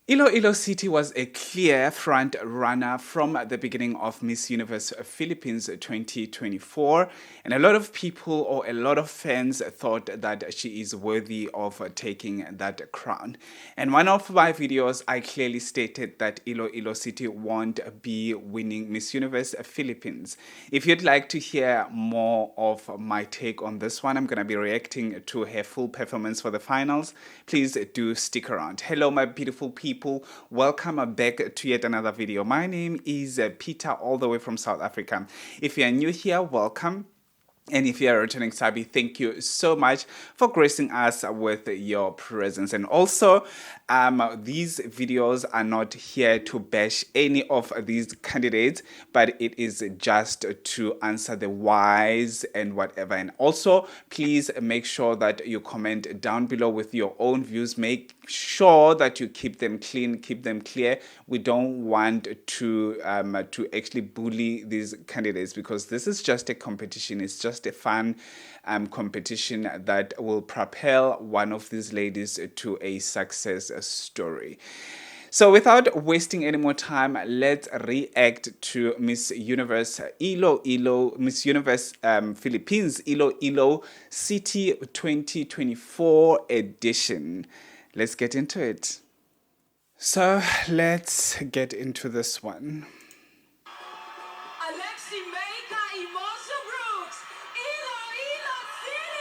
Iloilo City was a clear front runner from the beginning of Miss Universe Philippines 2024, and a lot of people or a lot of fans thought that she is worthy of taking that crown. And one of my videos, I clearly stated that Iloilo City won't be winning Miss Universe Philippines. If you'd like to hear more of my take on this one, I'm going to be reacting to her full performance for the finals. Please do stick around. Hello, my beautiful people. Welcome back to yet another video. My name is Peter, all the way from South Africa. If you are new here, welcome. And if you are a returning Sabi, thank you so much for gracing us with your presence. And also, these videos are not here to bash any of these candidates, but it is just to answer the whys and whatever. And also, please make sure that you comment down below with your own views. Make sure that you keep them clean, keep them clear. We don't want to actually bully these candidates, because this is just a competition. It's just a fun competition that will propel one of these ladies to a success story. So without wasting any more time, let's react to Miss Universe Miss Universe Philippines Iloilo City 2024 edition. Let's get into it. So let's get into this one. Alexie y Brooks, Iloilo City!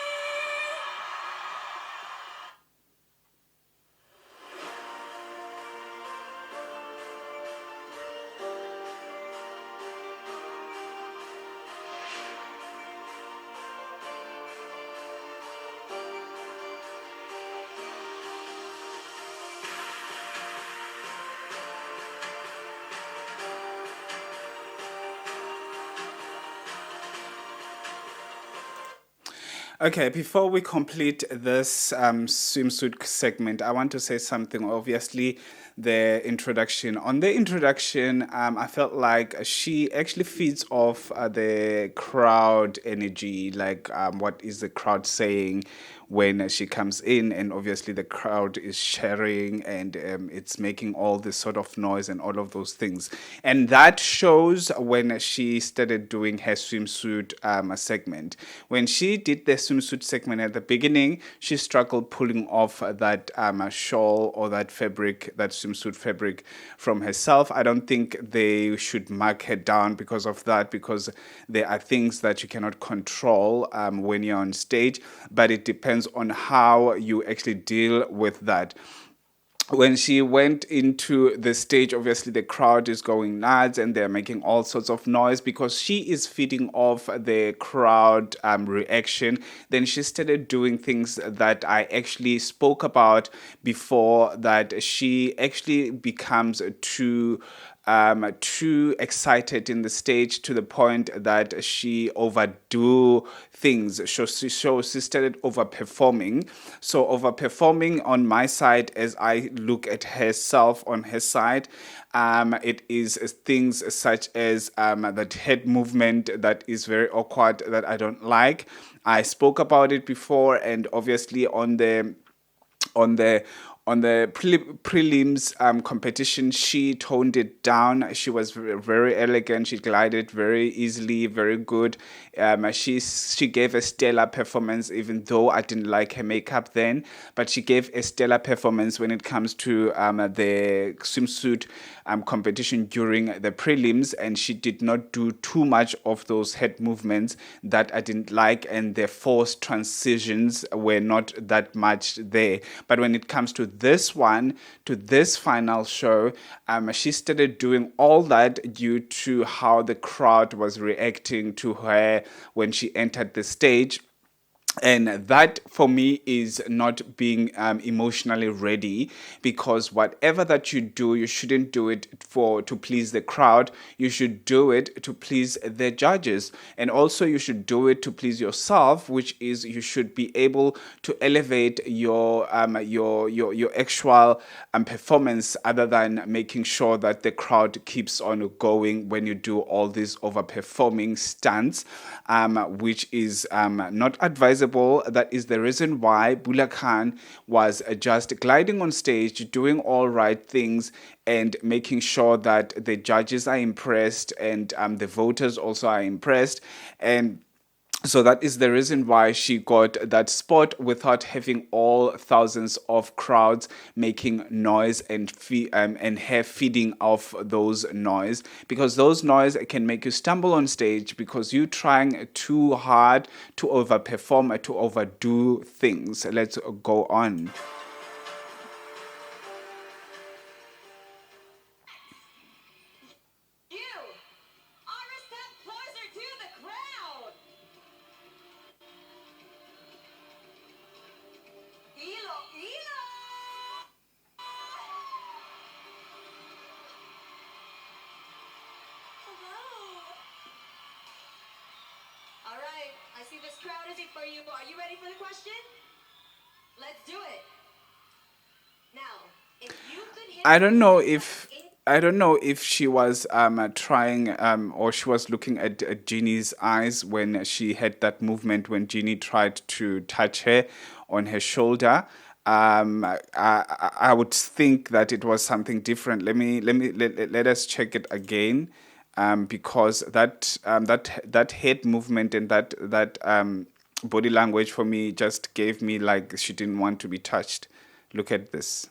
Okay, before we complete this swimsuit segment, I want to say something. Obviously, the introduction. On the introduction, I felt like she actually feeds off the crowd energy, like what is the crowd saying when she comes in, and obviously the crowd is sharing, and it's making all this sort of noise and all of those things. And that shows when she started doing her swimsuit segment. When she did the swimsuit segment at the beginning, she struggled pulling off that shawl or that fabric, that swimsuit fabric from herself. I don't think they should mark her down because of that, because there are things that you cannot control when you're on stage, but it depends on how you actually deal with that. When she went into the stage, obviously the crowd is going nuts and they're making all sorts of noise because she is feeding off the crowd reaction. Then she started doing things that I actually spoke about before, that she actually becomes too excited in the stage, to the point that she overdo things. She started overperforming. So overperforming on my side, as I look at herself on her side, it is things such as that head movement that is very awkward, that I don't like. I spoke about it before, and obviously on the prelims competition, she toned it down. She was very elegant. She glided very easily, very good. She gave a stellar performance, even though I didn't like her makeup then. But she gave a stellar performance when it comes to the swimsuit competition during the prelims, and she did not do too much of those head movements that I didn't like, and the forced transitions were not that much there. But when it comes to this one, to this final show, she started doing all that due to how the crowd was reacting to her when she entered the stage. And that for me is not being emotionally ready, because whatever that you do, you shouldn't do it to please the crowd. You should do it to please the judges, and also you should do it to please yourself, which is you should be able to elevate your actual performance, other than making sure that the crowd keeps on going when you do all these overperforming stunts, which is not advisable visible. That is the reason why Bula Khan was just gliding on stage, doing all right things, and making sure that the judges are impressed and the voters also are impressed. And so that is the reason why she got that spot without having all thousands of crowds making noise and her feeding off those noise, because those noise can make you stumble on stage because you're trying too hard to overperform, to overdo things. Let's go on. You are a step closer to the crowd. Hilo, hilo. Hello. All right, I see this crowd is it for you. Are you ready for the question? Let's do it. Now, if you could hit I don't know someone if in I don't know if she was trying or she was looking at Jeannie's eyes when she had that movement when Jeannie tried to touch her on her shoulder. I would think that it was something different. Let us check it again, because that head movement and that body language for me just gave me like she didn't want to be touched. Look at this.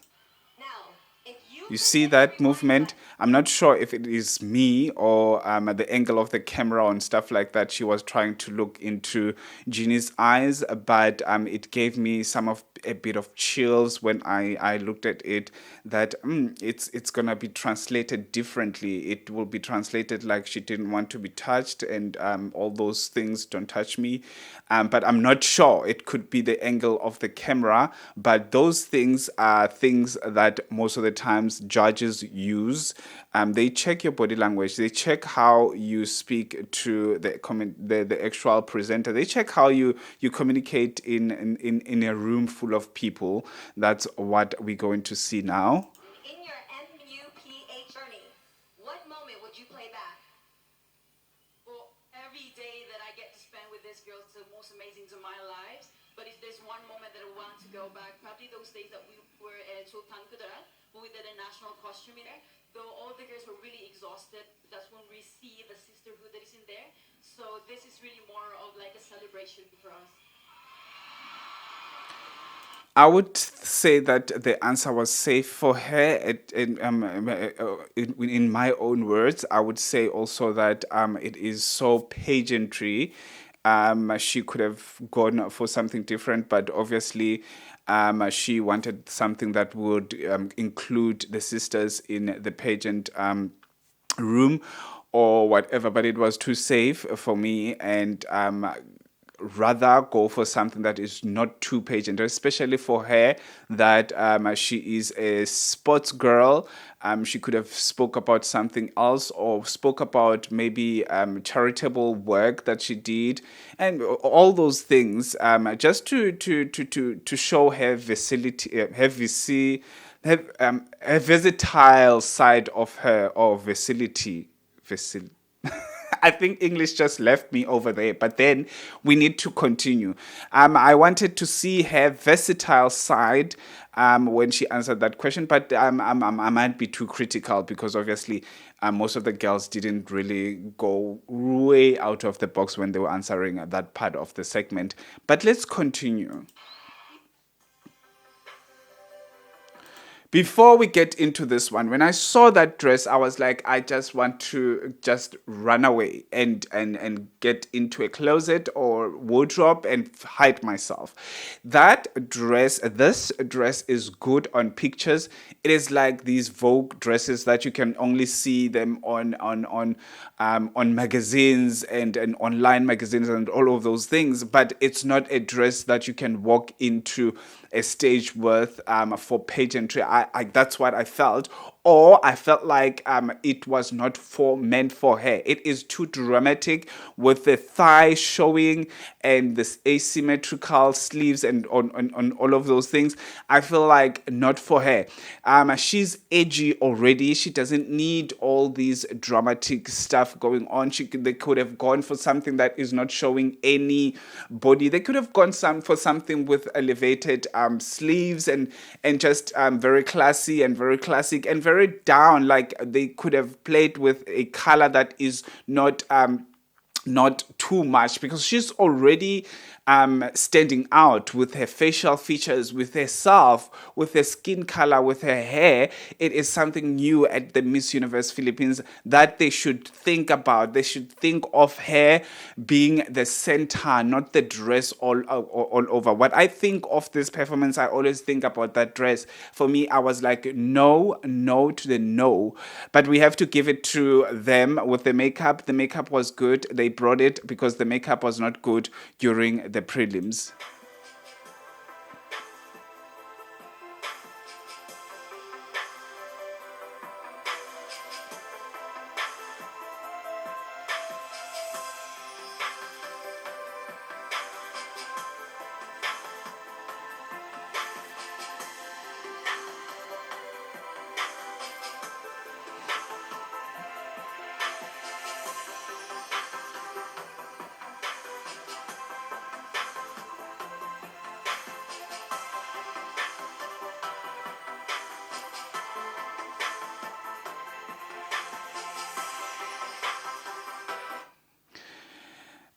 now, if you You could see hit that everyone movement? but I'm not sure if it is me or at the angle of the camera and stuff like that. She was trying to look into Jeannie's eyes, but it gave me a bit of chills when I looked at it. That it's gonna be translated differently. It will be translated like she didn't want to be touched, and all those things, don't touch me. But I'm not sure. It could be the angle of the camera, but those things are things that most of the times judges use. They check your body language. They check how you speak to the actual presenter. They check how you communicate in a room full of people. That's what we're going to see now. in your MUPH journey, what moment would you play back? Well, every day that I get to spend with this girl is the most amazing to my lives. But if there's one moment that I want to go back, probably those days that we were at Sultan Kudarat, when we did a national costume there. Though all the girls were really exhausted, that's when we see the sisterhood that is in there. So this is really more of like a celebration for us. I would say that the answer was safe for her. In my own words, I would say also that it is so pageantry. She could have gone for something different, but obviously, she wanted something that would include the sisters in the pageant room or whatever, but it was too safe for me, and rather go for something that is not too pageant, especially for her that she is a sports girl. She could have spoke about something else or spoke about maybe charitable work that she did and all those things, just to show her facility, her versatile side of her, or facility. I think English just left me over there, but then we need to continue. I wanted to see her versatile side when she answered that question, but I might be too critical because obviously most of the girls didn't really go way out of the box when they were answering that part of the segment. But let's continue. Before we get into this one, when I saw that dress, I was like, I just want to just run away and get into a closet or wardrobe and hide myself. This dress is good on pictures. It is like these Vogue dresses that you can only see them on magazines and online magazines and all of those things. But it's not a dress that you can walk into a stage with for pageantry. That's what I felt. or I felt like it was not meant for her. It is too dramatic with the thigh showing and this asymmetrical sleeves and on all of those things. I feel like not for her. She's edgy already. She doesn't need all these dramatic stuff going on. They could have gone for something that is not showing any body. They could have gone for something with elevated sleeves and just very classy and very classic and very down. Like they could have played with a color that is not too much, because she's already standing out with her facial features, with herself, with her skin color, with her hair. It is something new at the Miss Universe Philippines that they should think about. They should think of her being the center, not the dress all over. What I think of this performance, I always think about that dress. For me, I was like, no to the no. But we have to give it to them with the makeup. The makeup was good. They brought it because the makeup was not good during the prelims.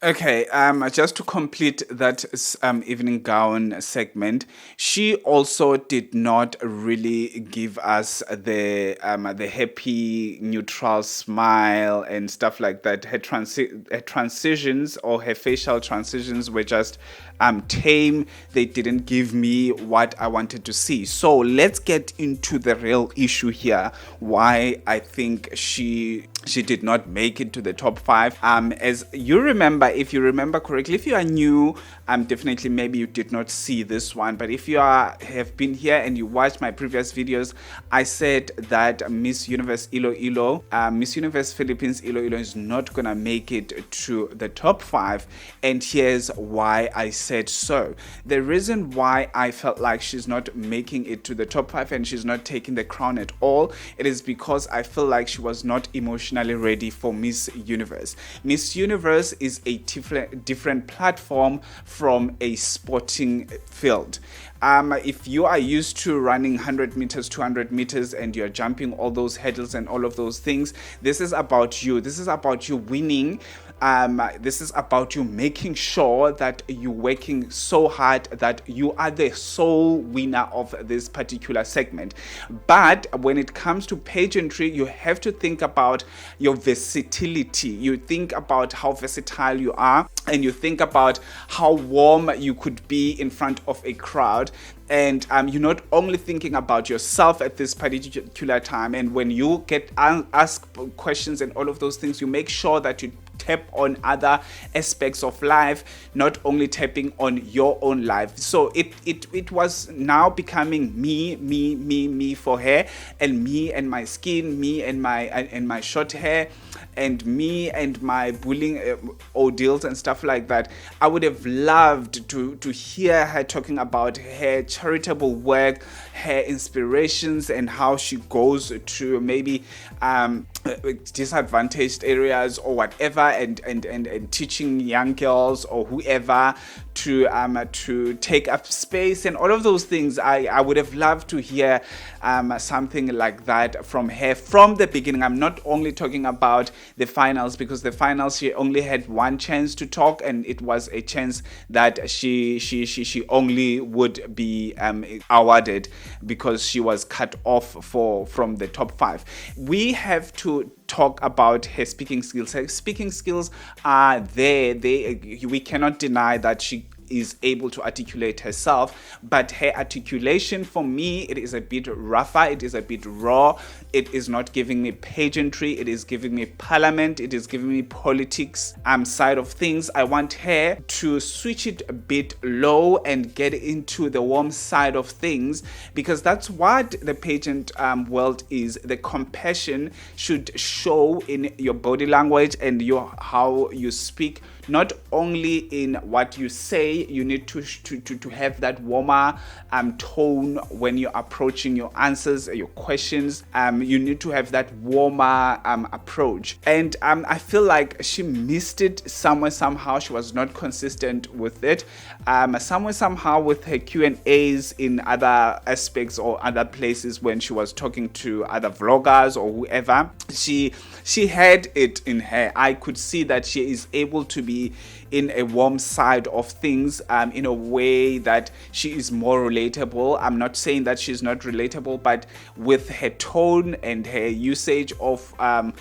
Okay, just to complete that evening gown segment, she also did not really give us the happy neutral smile and stuff like that. Her transitions or her facial transitions were just tame. They didn't give me what I wanted to see. So let's get into the real issue here. Why I think she did not make it to the top 5. As you remember, if you remember correctly, if you are new, definitely maybe you did not see this one. But if you have been here and you watched my previous videos, I said that Miss Universe Iloilo, Miss Universe Philippines Iloilo is not gonna make it to the top 5. And here's why I said so. The reason why I felt like she's not making it to the top 5 and she's not taking the crown at all, it is because I feel like she was not emotionally ready for Miss Universe. Miss Universe is a different platform from a sporting field. If you are used to running 100 meters, 200 meters, and you're jumping all those hurdles and all of those things, this is about you. This is about you winning. This is about you making sure that you're working so hard that you are the sole winner of this particular segment. But when it comes to pageantry, you have to think about your versatility. You think about how versatile you are, and you think about how warm you could be in front of a crowd. And you're not only thinking about yourself at this particular time. And when you get asked questions and all of those things, you make sure that you tap on other aspects of life, not only tapping on your own life. So it was now becoming me for her, and me and my skin, me and my short hair, and me and my bullying ordeals and stuff like that. I would have loved to hear her talking about her charitable work, her inspirations, and how she goes to maybe disadvantaged areas or whatever, and teaching young girls or whoever to take up space and all of those things. I would have loved to hear something like that from her from the beginning. I'm not only talking about the finals, because the finals she only had one chance to talk, and it was a chance that she only would be awarded because she was cut off from the top 5. We have to talk about her speaking skills. Her speaking skills are there. We cannot deny that she is able to articulate herself, but her articulation, for me, it is a bit rougher, it is a bit raw, it is not giving me pageantry, it is giving me parliament, it is giving me politics side of things. I want her to switch it a bit low and get into the warm side of things, because that's what the pageant world is. The compassion should show in your body language and how you speak. Not only in what you say, you need to have that warmer tone when you're approaching your answers, your questions. You need to have that warmer approach. And I feel like she missed it somewhere, somehow. She was not consistent with it. Somewhere, somehow, with her Q&As in other aspects or other places when she was talking to other vloggers or whoever, she had it in her. I could see that she is able to be in a warm side of things, in a way that she is more relatable. I'm not saying that she's not relatable, but with her tone and her usage of her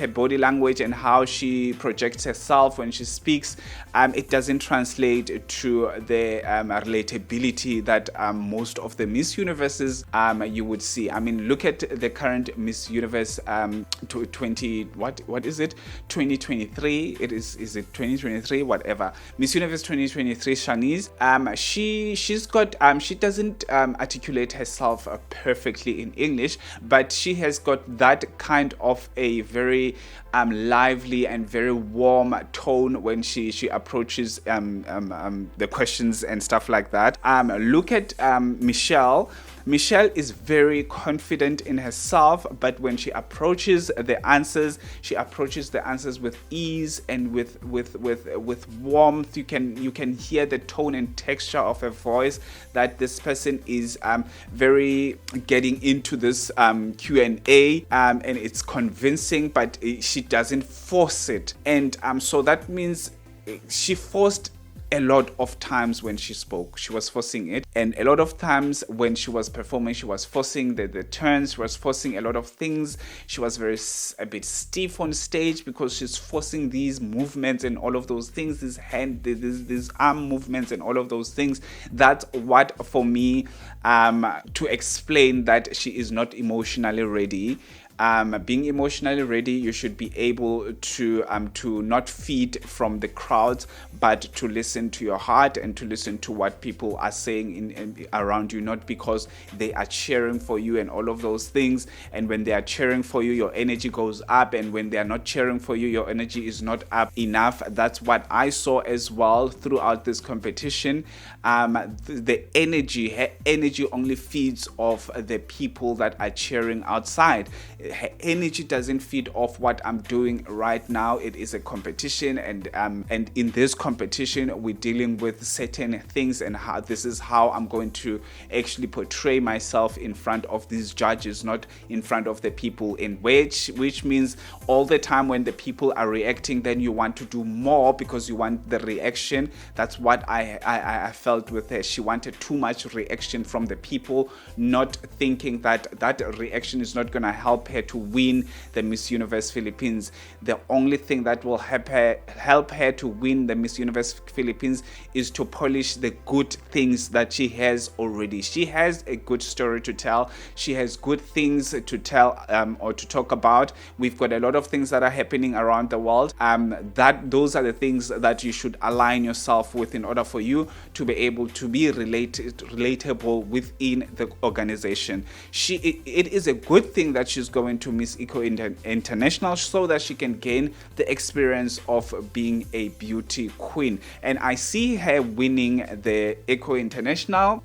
body language and how she projects herself when she speaks, it doesn't translate to the relatability that most of the Miss Universes you would see. I mean, look at the current Miss Universe 2023. It is it 2023, whatever, Miss Universe 2023, Shanice. She doesn't articulate herself perfectly in English, but she has got that kind of a very lively and very warm tone when she approaches the questions and stuff like that. Look at Michelle. Michelle is very confident in herself, but when she approaches the answers with ease and with warmth. You can hear the tone and texture of her voice that this person is very getting into this Q&A, and it's convincing, but she doesn't force it. And so that means she forced a lot of times when she spoke, she was forcing it. And a lot of times when she was performing, she was forcing the turns, she was forcing a lot of things. She was a bit stiff on stage because she's forcing these movements and all of those things, these arm movements and all of those things. That's what, for me, to explain that she is not emotionally ready. Being emotionally ready, you should be able to not feed from the crowd, but to listen to your heart and to listen to what people are saying around you, not because they are cheering for you and all of those things. And when they are cheering for you, your energy goes up, and when they are not cheering for you, your energy is not up enough. That's what I saw as well throughout this competition. Her energy only feeds off the people that are cheering outside. Her energy doesn't feed off what I'm doing right now. It is a competition, and in this competition, we're dealing with certain things, and this is how I'm going to actually portray myself in front of these judges, not in front of the people. In which means all the time when the people are reacting, then you want to do more because you want the reaction. That's what I felt with her. She wanted too much reaction from the people, not thinking that reaction is not going to help her to win the Miss Universe Philippines. The only thing that will help her to win the Miss Universe Philippines is to polish the good things that she has already. She has a good story to tell. She has good things to tell or to talk about. We've got a lot of things that are happening around the world. Those are the things that you should align yourself with in order for you to be able to be relatable within the organization. It is a good thing that she's going to Miss Eco International so that she can gain the experience of being a beauty queen. And I see her winning the Eco International,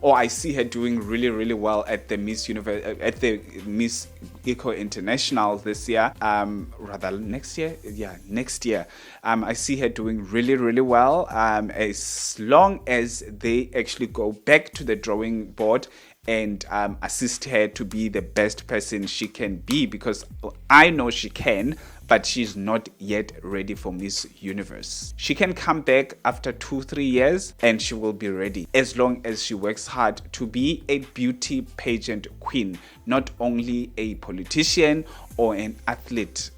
or I see her doing really, really well at the Miss Eco International this year, rather next year. I see her doing really, really well, as long as they actually go back to the drawing board and assist her to be the best person she can be, because I know she can, but she's not yet ready for Miss Universe. She can come back after 2-3 years and she will be ready, as long as she works hard to be a beauty pageant queen, not only a politician or an athlete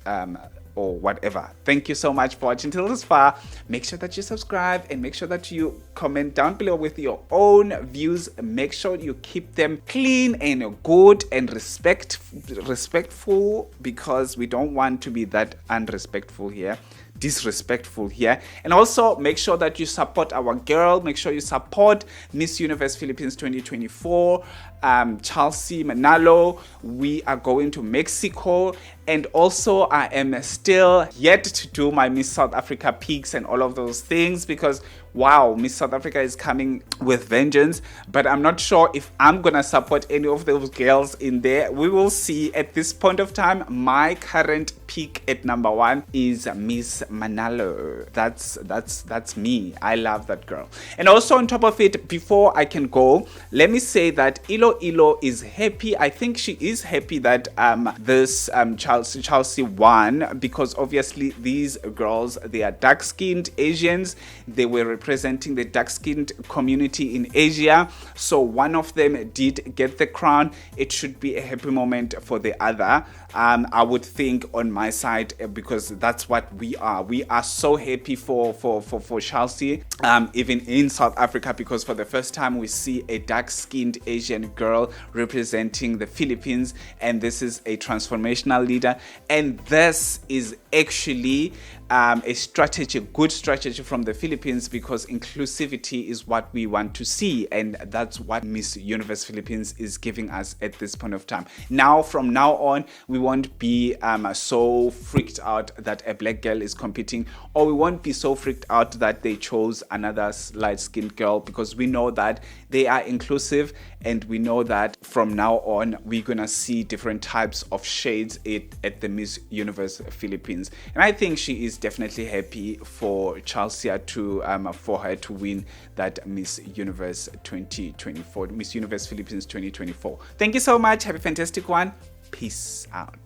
or whatever. Thank you so much for watching till this far. Make sure that you subscribe and make sure that you comment down below with your own views. Make sure you keep them clean and good and respectful, because we don't want to be that unrespectful here, disrespectful here. And also make sure that you support our girl. Make sure you support Miss Universe Philippines 2024, Chelsea Manalo. We are going to Mexico, and also I am still yet to do my Miss South Africa peaks and all of those things, because wow, Miss South Africa is coming with vengeance. But I'm not sure if I'm gonna support any of those girls in there. We will see. At this point of time, my current peak at number 1 is Miss Manalo. That's me. I love that girl. And also on top of it, before I can go, let me say that Ilo is happy. I think she is happy that this Chelsea won, because obviously these girls, they are dark-skinned Asians. They were representing the dark-skinned community in Asia. So one of them did get the crown. It should be a happy moment for the other. I would think on my side, because that's what we are. We are so happy for Chelsea, even in South Africa, because for the first time we see a dark-skinned Asian girl representing the Philippines, and this is a transformational leader. And this is actually a strategy, good strategy from the Philippines, because inclusivity is what we want to see, and that's what Miss Universe Philippines is giving us at this point of time. Now, from now on, we won't be so freaked out that a black girl is competing, or we won't be so freaked out that they chose another light-skinned girl, because we know that they are inclusive, and we know that from now on we're gonna see different types of shades at the Miss Universe Philippines. And I think she is definitely happy for Chelsea for her to win that Miss Universe 2024, Miss Universe Philippines 2024. Thank you so much. Have a fantastic one. Peace out.